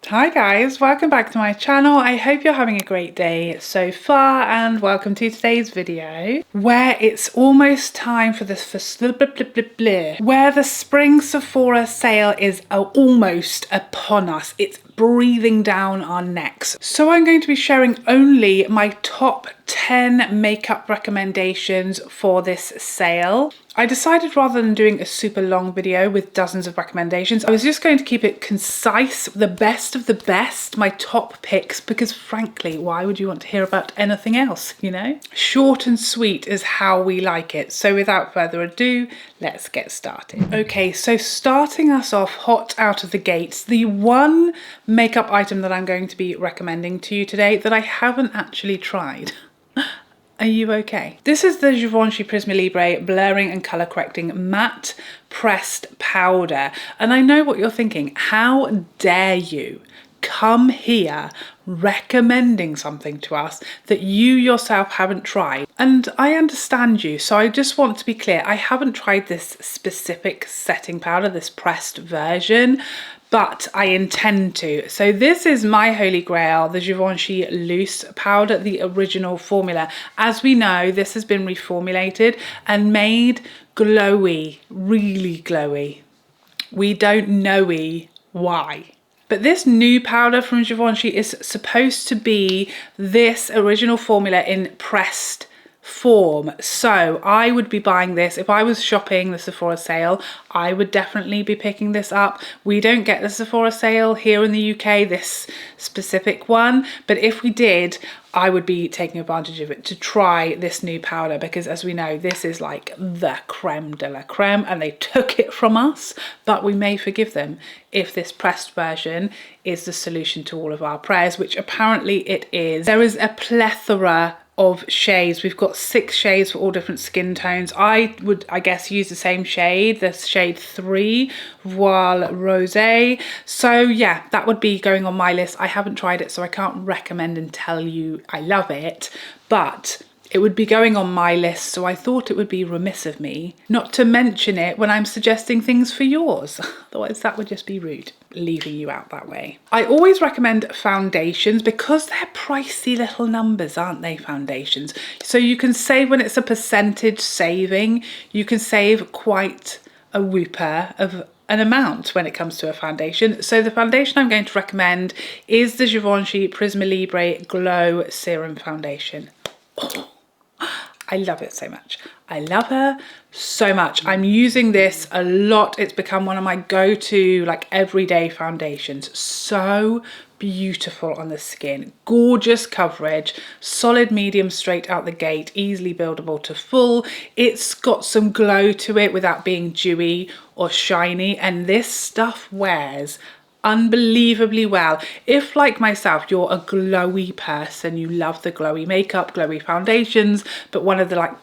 Hi guys, welcome back to my channel. I hope you're having a great day so far and welcome to today's video where it's almost time for the spring Sephora sale is almost upon us. It's breathing down our necks. So I'm going to be sharing only my top 10 makeup recommendations for this sale. I decided rather than doing a super long video with dozens of recommendations, I was just going to keep it concise, the best of the best, my top picks, because frankly, why would you want to hear about anything else, you know? Short and sweet is how we like it. So without further ado, let's get started. Okay, so starting us off hot out of the gates, the one makeup item that I'm going to be recommending to you today that I haven't actually tried. Are you okay? This is the Givenchy Prisme Libre Blurring and Colour Correcting Matte Pressed Powder. And I know what you're thinking. How dare you come here recommending something to us that you yourself haven't tried? And I understand you. So I just want to be clear. I haven't tried this specific setting powder, this pressed version, but I intend to. So this is my holy grail, the Givenchy loose powder, the original formula. As we know, this has been reformulated and made glowy, really glowy. We don't know why. But this new powder from Givenchy is supposed to be this original formula in pressed form. So I would be buying this if I was shopping the Sephora sale. I would definitely be picking this up. We don't get the Sephora sale here in the UK, this specific one, but if we did, I would be taking advantage of it to try this new powder, because as we know, this is like the creme de la creme and they took it from us, but we may forgive them if this pressed version is the solution to all of our prayers, which apparently it is. There is a plethora of shades. We've got 6 shades for all different skin tones. I would, I guess, use the same shade, the shade 3, Voile Rosé. So yeah, that would be going on my list. I haven't tried it, so I can't recommend and tell you I love it, but it would be going on my list, so I thought it would be remiss of me not to mention it when I'm suggesting things for yours. Otherwise that would just be rude, leaving you out that way. I always recommend foundations because they're pricey little numbers, aren't they, foundations? So you can save, when it's a percentage saving, you can save quite a whooper of an amount when it comes to a foundation. So the foundation I'm going to recommend is the Givenchy Prisme Libre Glow Serum Foundation. Oh, I love it so much. I love her so much. I'm using this a lot. It's become one of my go-to, like, everyday foundations. So beautiful on the skin. Gorgeous coverage, solid medium straight out the gate, easily buildable to full. It's got some glow to it without being dewy or shiny, and this stuff wears unbelievably well. If, like myself, you're a glowy person, you love the glowy makeup, glowy foundations, but one of the like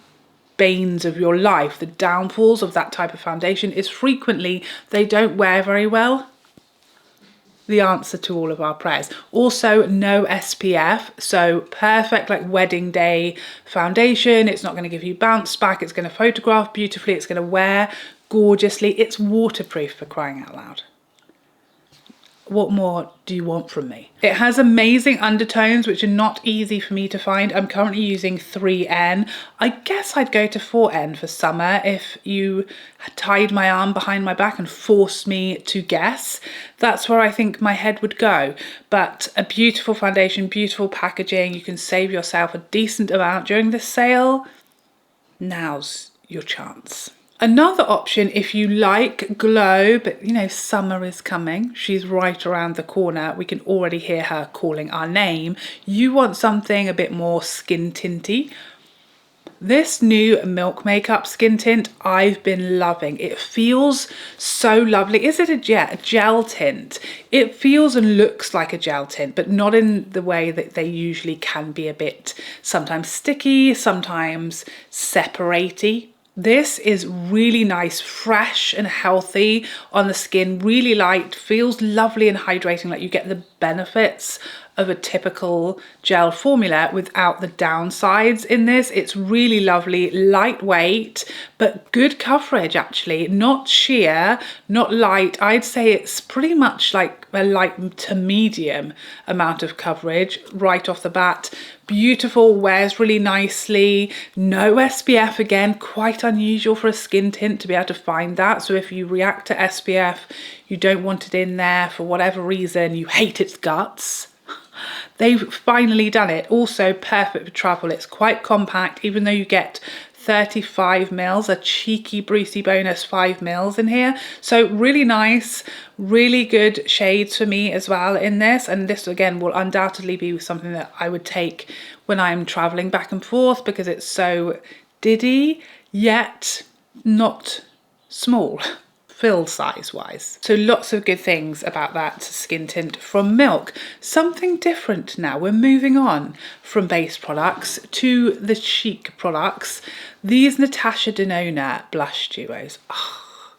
banes of your life, the downfalls of that type of foundation is frequently they don't wear very well. The answer to all of our prayers. Also, no SPF, so perfect like wedding day foundation. It's not going to give you bounce back, it's going to photograph beautifully, it's going to wear gorgeously, it's waterproof, for crying out loud. What more do you want from me? It has amazing undertones, which are not easy for me to find. I'm currently using 3N. I guess I'd go to 4N for summer if you tied my arm behind my back and forced me to guess. That's where I think my head would go. But a beautiful foundation, beautiful packaging. You can save yourself a decent amount during this sale. Now's your chance. Another option, if you like glow, but you know, summer is coming, she's right around the corner, we can already hear her calling our name. You want something a bit more skin tinty. This new Milk Makeup skin tint I've been loving. It feels so lovely. Is it a gel tint? It feels and looks like a gel tint, but not in the way that they usually can be, a bit sometimes sticky, sometimes separate-y. This is really nice, fresh and healthy on the skin, really light, feels lovely and hydrating, like you get the benefits of a typical gel formula without the downsides in this. It's really lovely, lightweight, but good coverage actually, not sheer, not light. I'd say it's pretty much like a light to medium amount of coverage right off the bat. Beautiful, wears really nicely, no SPF, again, quite unusual for a skin tint to be able to find that. So if you react to SPF, you don't want it in there for whatever reason, you hate its guts, they've finally done it. Also perfect for travel. It's quite compact, even though you get 35 mils, a cheeky Brucey bonus 5 mils in here. So really nice, really good shades for me as well in this. And this again will undoubtedly be something that I would take when I'm traveling back and forth, because it's so diddy yet not small. Fill size wise. So lots of good things about that skin tint from Milk. Something different now. We're moving on from base products to the chic products. These Natasha Denona blush duos. Oh,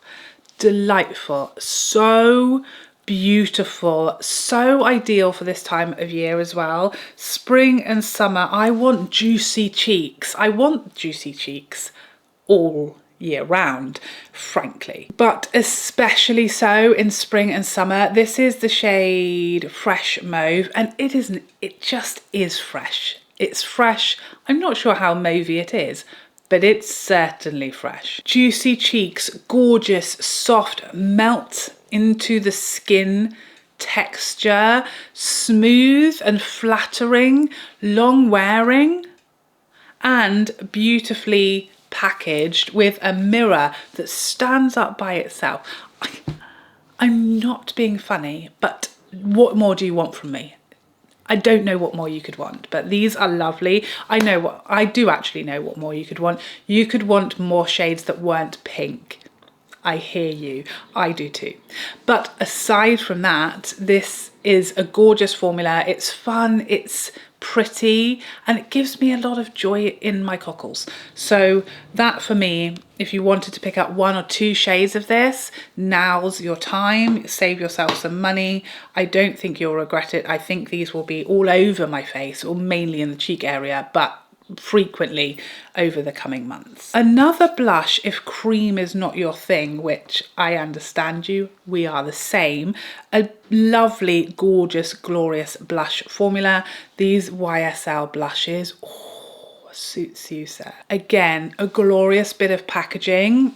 delightful. So beautiful, so ideal for this time of year as well. Spring and summer. I want juicy cheeks. I want juicy cheeks all year round, frankly, but especially so in spring and summer. This is the shade Fresh Mauve, and it just is fresh. It's fresh. I'm not sure how mauvey it is, but it's certainly fresh. Juicy cheeks, gorgeous, soft, melt into the skin texture, smooth and flattering, long wearing, and beautifully packaged with a mirror that stands up by itself. I'm not being funny, but what more do you want from me? I don't know what more you could want, but these are lovely. I do actually know what more you could want. You could want more shades that weren't pink. I hear you. I do too. But aside from that, this is a gorgeous formula. It's fun, it's pretty, and it gives me a lot of joy in my cockles. So that for me, if you wanted to pick up 1 or 2 shades of this, now's your time. Save yourself some money. I don't think you'll regret it. I think these will be all over my face, or mainly in the cheek area, but frequently over the coming months. Another blush, if cream is not your thing, which I understand you, we are the same, a lovely, gorgeous, glorious blush formula. These YSL blushes, oh, suits you, sir. Again, a glorious bit of packaging,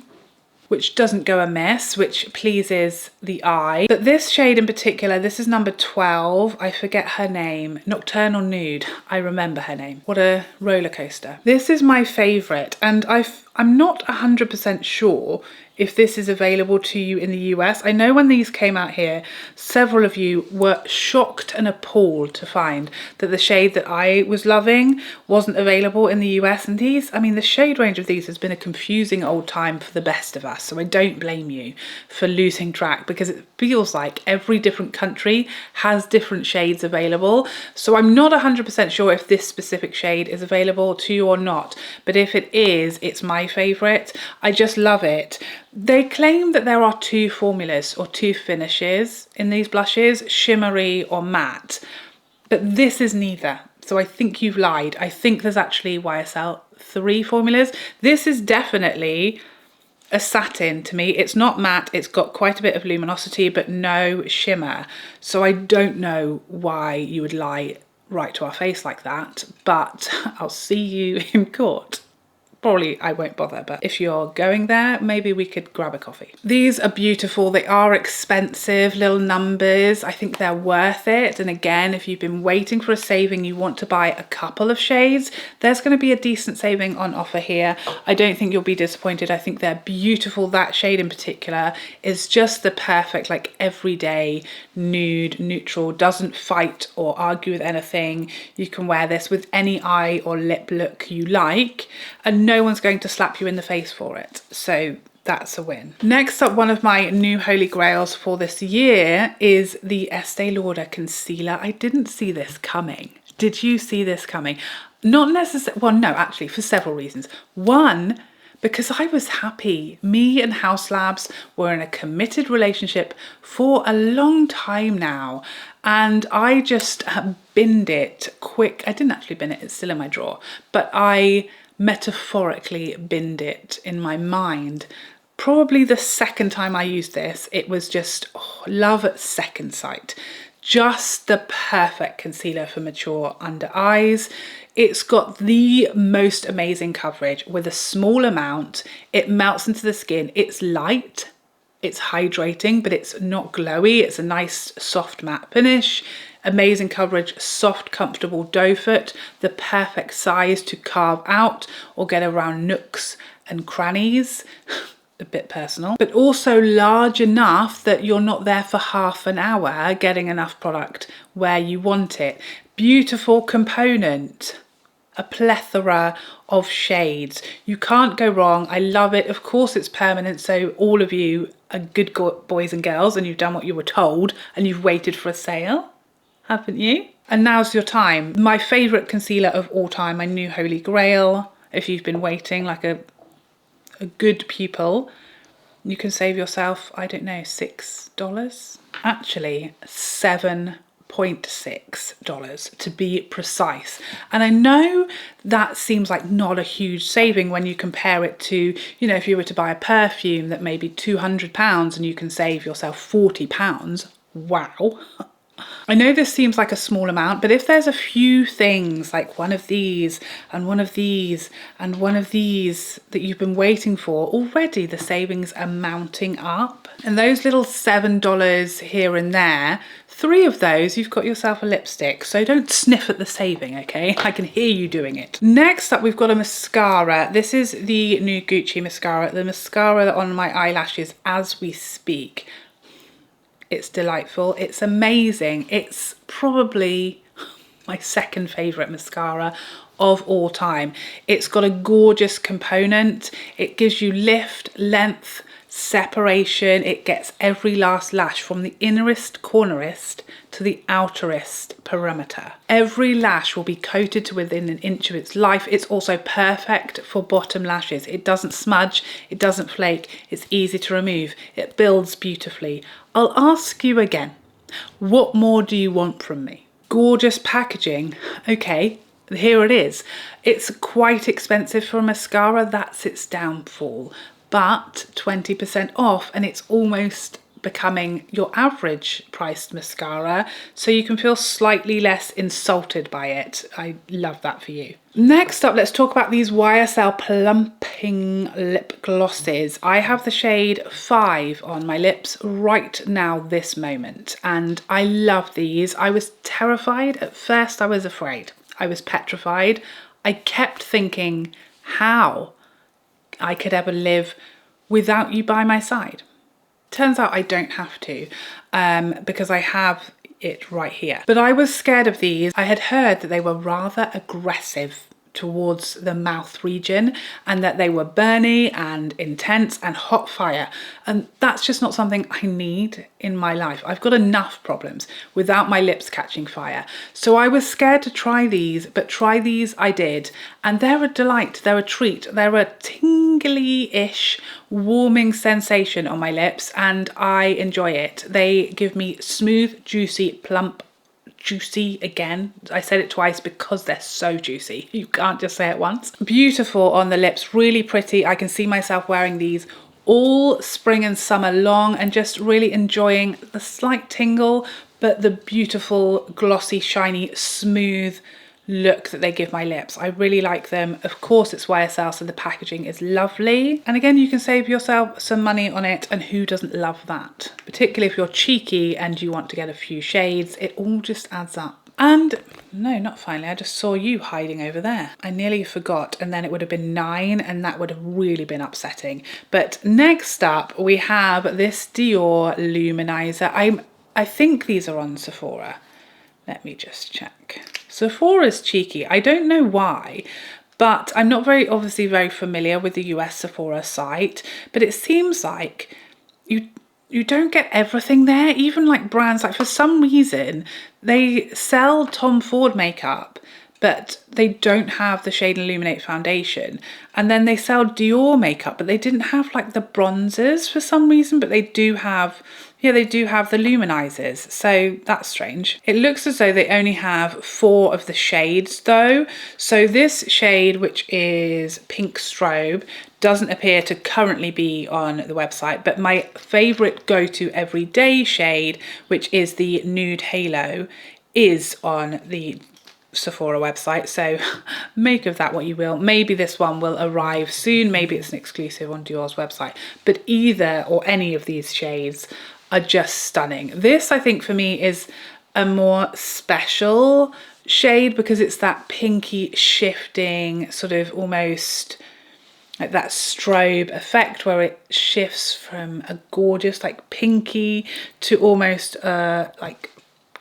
which doesn't go amiss, which pleases the eye. But this shade in particular, this is number 12. I forget her name. Nocturnal Nude. I remember her name. What a roller coaster. This is my favorite, and I'm not 100% sure if this is available to you in the US. I know when these came out here, several of you were shocked and appalled to find that the shade that I was loving wasn't available in the US. And these, I mean, the shade range of these has been a confusing old time for the best of us. So I don't blame you for losing track, because it feels like every different country has different shades available. So I'm not 100% sure if this specific shade is available to you or not. But if it is, it's my favorite. I just love it. They claim that there are 2 formulas or 2 finishes in these blushes, shimmery or matte, but this is neither. So I think you've lied. I think there's actually YSL 3 formulas. This is definitely a satin to me. It's not matte, it's got quite a bit of luminosity, but no shimmer. So I don't know why you would lie right to our face like that, but I'll see you in court. Probably I won't bother, but if you're going there, maybe we could grab a coffee. These are beautiful. They are expensive, little numbers. I think they're worth it. And again, if you've been waiting for a saving, you want to buy a couple of shades, there's going to be a decent saving on offer here. I don't think you'll be disappointed. I think they're beautiful. That shade in particular is just the perfect, like, everyday nude, neutral, doesn't fight or argue with anything. You can wear this with any eye or lip look you like, and no one's going to slap you in the face for it. So that's a win. Next up, one of my new holy grails for this year is the Estee Lauder concealer. I didn't see this coming. Did you see this coming? Not necessarily, well, no, actually, for several reasons. One, because I was happy. Me and House Labs were in a committed relationship for a long time now, and I just binned it quick. I didn't actually bin it, it's still in my drawer, but I metaphorically binned it in my mind. Probably the second time I used this, it was just love at second sight. Just the perfect concealer for mature under eyes. It's got the most amazing coverage with a small amount. It melts into the skin. It's light, it's hydrating, but it's not glowy. It's a nice soft matte finish. Amazing coverage, soft, comfortable doe foot, the perfect size to carve out or get around nooks and crannies. A bit personal, but also large enough that you're not there for half an hour getting enough product where you want it. Beautiful component, a plethora of shades. You can't go wrong. I love it. Of course it's permanent, so all of you are good boys and girls and you've done what you were told and you've waited for a sale, haven't you? And now's your time. My favourite concealer of all time, my new holy grail. If you've been waiting like a good pupil, you can save yourself, I don't know, $6? Actually, $7.6 to be precise. And I know that seems like not a huge saving when you compare it to, you know, if you were to buy a perfume that may be £200 and you can save yourself £40. Wow. I know this seems like a small amount, but if there's a few things like one of these and one of these and one of these that you've been waiting for, already the savings are mounting up. And those little $7 here and there, 3 of those, you've got yourself a lipstick. So don't sniff at the saving, okay? I can hear you doing it. Next up, we've got a mascara. This is the new Gucci mascara, the mascara on my eyelashes as we speak. It's delightful, it's amazing. It's probably my second favourite mascara of all time. It's got a gorgeous component. It gives you lift, length, separation. It gets every last lash from the innerest cornerest to the outerest perimeter. Every lash will be coated to within an inch of its life. It's also perfect for bottom lashes. It doesn't smudge, it doesn't flake, it's easy to remove, it builds beautifully. I'll ask you again, what more do you want from me? Gorgeous packaging. Okay, here it is. It's quite expensive for a mascara, that's its downfall, but 20% off and it's almost becoming your average priced mascara, so you can feel slightly less insulted by it. I love that for you. Next up, let's talk about these YSL Plumping lip glosses. I have the shade 5 on my lips right now this moment, and I love these. I was terrified at first. I was afraid. I was petrified. I kept thinking how I could ever live without you by my side. Turns out I don't have to, because I have it right here. But I was scared of these. I had heard that they were rather aggressive towards the mouth region and that they were burny and intense and hot fire, and that's just not something I need in my life. I've got enough problems without my lips catching fire. So I was scared to try these, but try these I did, and they're a delight, they're a treat, they're a tingly-ish warming sensation on my lips and I enjoy it. They give me smooth, juicy, plump, juicy, again, I said it twice because they're so juicy, you can't just say it once. Beautiful on the lips, really pretty. I can see myself wearing these all spring and summer long and just really enjoying the slight tingle, but the beautiful, glossy, shiny, smooth look that they give my lips. I really like them. Of course it's YSL, so the packaging is lovely. And again, you can save yourself some money on it, and who doesn't love that? Particularly if you're cheeky and you want to get a few shades, it all just adds up. And no, not finally, I just saw you hiding over there. I nearly forgot, and then it would have been 9 and that would have really been upsetting. But next up we have this Dior Luminizer. I think these are on Sephora. Let me just check. Sephora's cheeky. I don't know why, but I'm not obviously very familiar with the US Sephora site, but it seems like you don't get everything there. Even like brands, like for some reason, they sell Tom Ford makeup, but they don't have the Shade Illuminate foundation. And then they sell Dior makeup, but they didn't have like the bronzers for some reason, but they do have, yeah, they do have the luminizers. So that's strange. It looks as though they only have 4 of the shades though. So this shade, which is Pink Strobe, doesn't appear to currently be on the website, but my favorite go-to everyday shade, which is the Nude Halo, is on the Sephora website, so make of that what you will. Maybe this one will arrive soon, maybe it's an exclusive on Dior's website, but either or any of these shades are just stunning. This, I think, for me is a more special shade because it's that pinky shifting, sort of almost like that strobe effect where it shifts from a gorgeous like pinky to almost like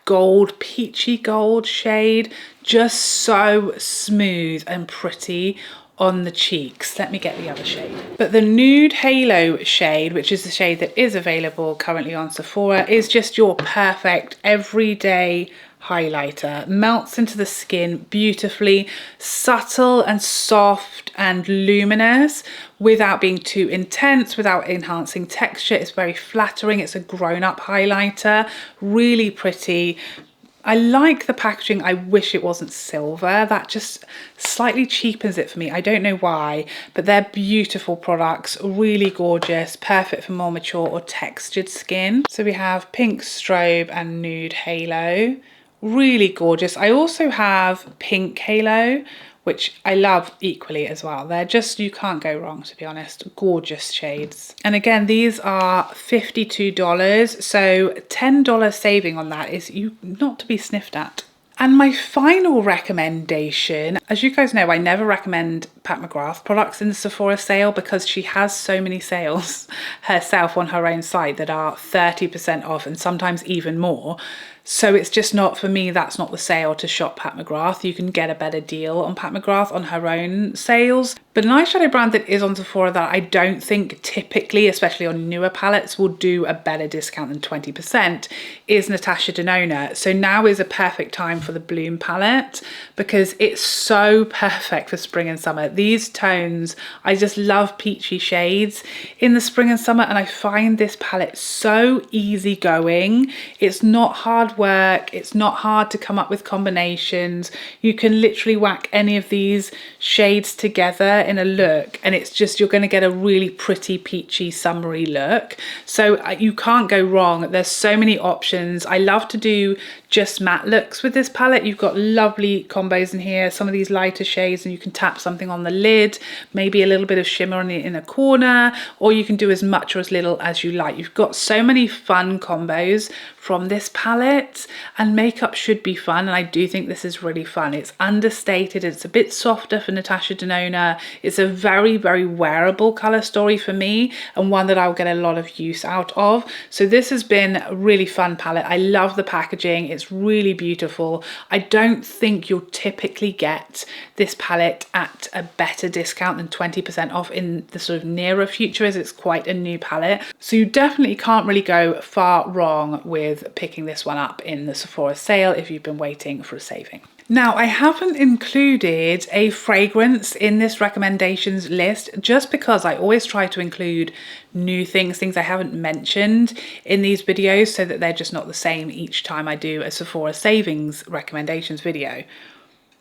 gold, peachy gold shade, just so smooth and pretty on the cheeks. Let me get the other shade. But the Nude Halo shade, which is the shade that is available currently on Sephora, is just your perfect everyday highlighter. Melts into the skin beautifully, subtle and soft and luminous without being too intense, without enhancing texture. It's very flattering. It's a grown-up highlighter, really pretty. I like the packaging. I wish it wasn't silver. That just slightly cheapens it for me. I don't know why, but they're beautiful products, really gorgeous, perfect for more mature or textured skin. So we have Pink Strobe and Nude Halo. Really gorgeous. I also have Pink Halo, which I love equally as well. They're just, you can't go wrong, to be honest. Gorgeous shades. And again, these are $52, so $10 saving on that is not to be sniffed at. And my final recommendation, as you guys know, I never recommend Pat McGrath products in the Sephora sale because she has so many sales herself on her own site that are 30% off and sometimes even more. So it's just not, for me, that's not the sale to shop Pat McGrath. You can get a better deal on Pat McGrath on her own sales. But an eyeshadow brand that is on Sephora that I don't think typically, especially on newer palettes, will do a better discount than 20% is Natasha Denona. So now is a perfect time for the Bloom palette because it's so perfect for spring and summer. These tones, I just love peachy shades in the spring and summer, and I find this palette so easygoing. It's not hard work. It's not hard to come up with combinations. You can literally whack any of these shades together in a look and it's just, you're going to get a really pretty peachy summery look. So you can't go wrong. There's so many options. I love to do just matte looks with this palette. You've got lovely combos in here, some of these lighter shades, and you can tap something on the lid, maybe a little bit of shimmer on the inner corner, or you can do as much or as little as you like. You've got so many fun combos from this palette, and makeup should be fun, and I do think this is really fun. It's understated, it's a bit softer for Natasha Denona. It's a very, very wearable color story for me, and one that I'll get a lot of use out of. So this has been a really fun palette. I love the packaging. It's really beautiful. I don't think you'll typically get this palette at a better discount than 20% off in the sort of nearer future, as it's quite a new palette. So you definitely can't really go far wrong with picking this one up in the Sephora sale if you've been waiting for a saving. Now, I haven't included a fragrance in this recommendations list just because I always try to include new things I haven't mentioned in these videos so that they're just not the same each time I do a Sephora savings recommendations video.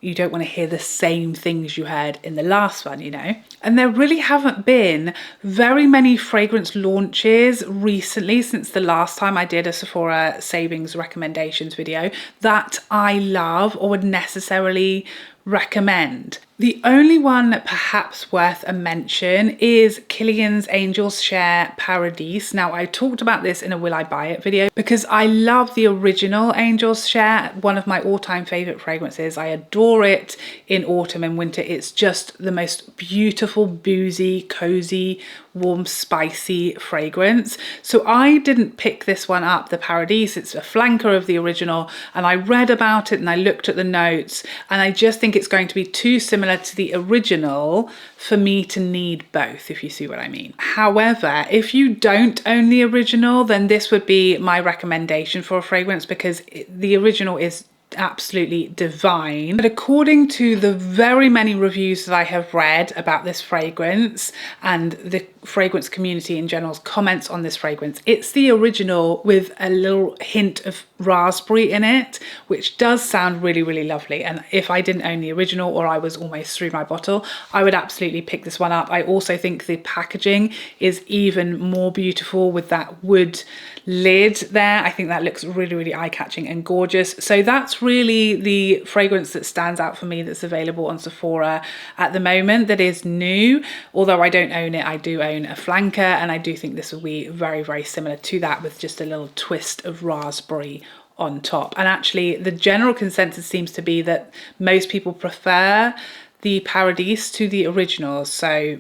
You don't want to hear the same things you heard in the last one, you know. And there really haven't been very many fragrance launches recently since the last time I did a Sephora savings recommendations video that I love or would necessarily recommend. The only one perhaps worth a mention is Kilian's Angel's Share Paradis. Now, I talked about this in a Will I Buy It video because I love the original Angel's Share, one of my all-time favorite fragrances. I adore it in autumn and winter. It's just the most beautiful, boozy, cozy, warm, spicy fragrance. So I didn't pick this one up, the Paradis. It's a flanker of the original, and I read about it and I looked at the notes, and I just think it's going to be too similar to the original for me to need both, if you see what I mean. However, if you don't own the original, then this would be my recommendation for a fragrance because the original is absolutely divine. But according to the very many reviews that I have read about this fragrance and the fragrance community in general's comments on this fragrance, it's the original with a little hint of raspberry in it, which does sound really, really lovely. And if I didn't own the original or I was almost through my bottle, I would absolutely pick this one up. I also think the packaging is even more beautiful with that wood lid there. I think that looks really, really eye-catching and gorgeous. So that's really the fragrance that stands out for me that's available on Sephora at the moment that is new. Although I don't own it, I do own a flanker, and I do think this will be very, very similar to that with just a little twist of raspberry on top. And actually the general consensus seems to be that most people prefer the Paradis to the originals. So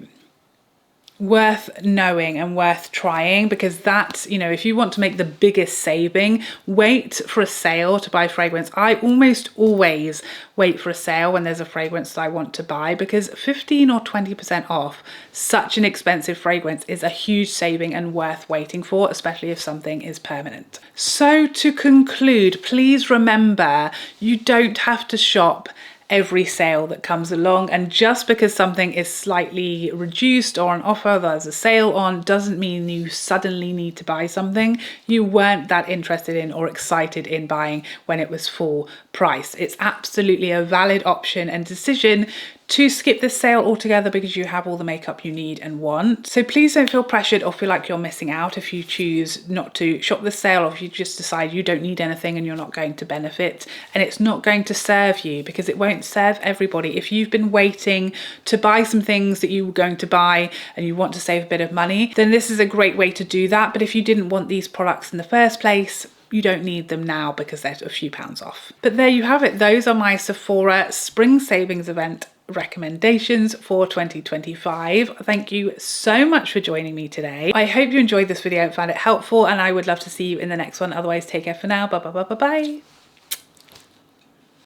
worth knowing and worth trying, because that's, you know, if you want to make the biggest saving, wait for a sale to buy fragrance. I almost always wait for a sale when there's a fragrance that I want to buy, because 15 or 20% off such an expensive fragrance is a huge saving and worth waiting for, especially if something is permanent. So to conclude, please remember, you don't have to shop every sale that comes along, and just because something is slightly reduced or on offer, there's a sale on, doesn't mean you suddenly need to buy something you weren't that interested in or excited in buying when it was full price. It's absolutely a valid option and decision to skip this sale altogether because you have all the makeup you need and want. So please don't feel pressured or feel like you're missing out if you choose not to shop this sale, or if you just decide you don't need anything and you're not going to benefit and it's not going to serve you, because it won't serve everybody. If you've been waiting to buy some things that you were going to buy and you want to save a bit of money, then this is a great way to do that. But if you didn't want these products in the first place, you don't need them now because they're a few pounds off. But there you have it. Those are my Sephora Spring Savings Event recommendations for 2025. Thank you so much for joining me today. I hope you enjoyed this video and found it helpful, and I would love to see you in the next one. Otherwise, take care for now. Bye bye bye bye bye.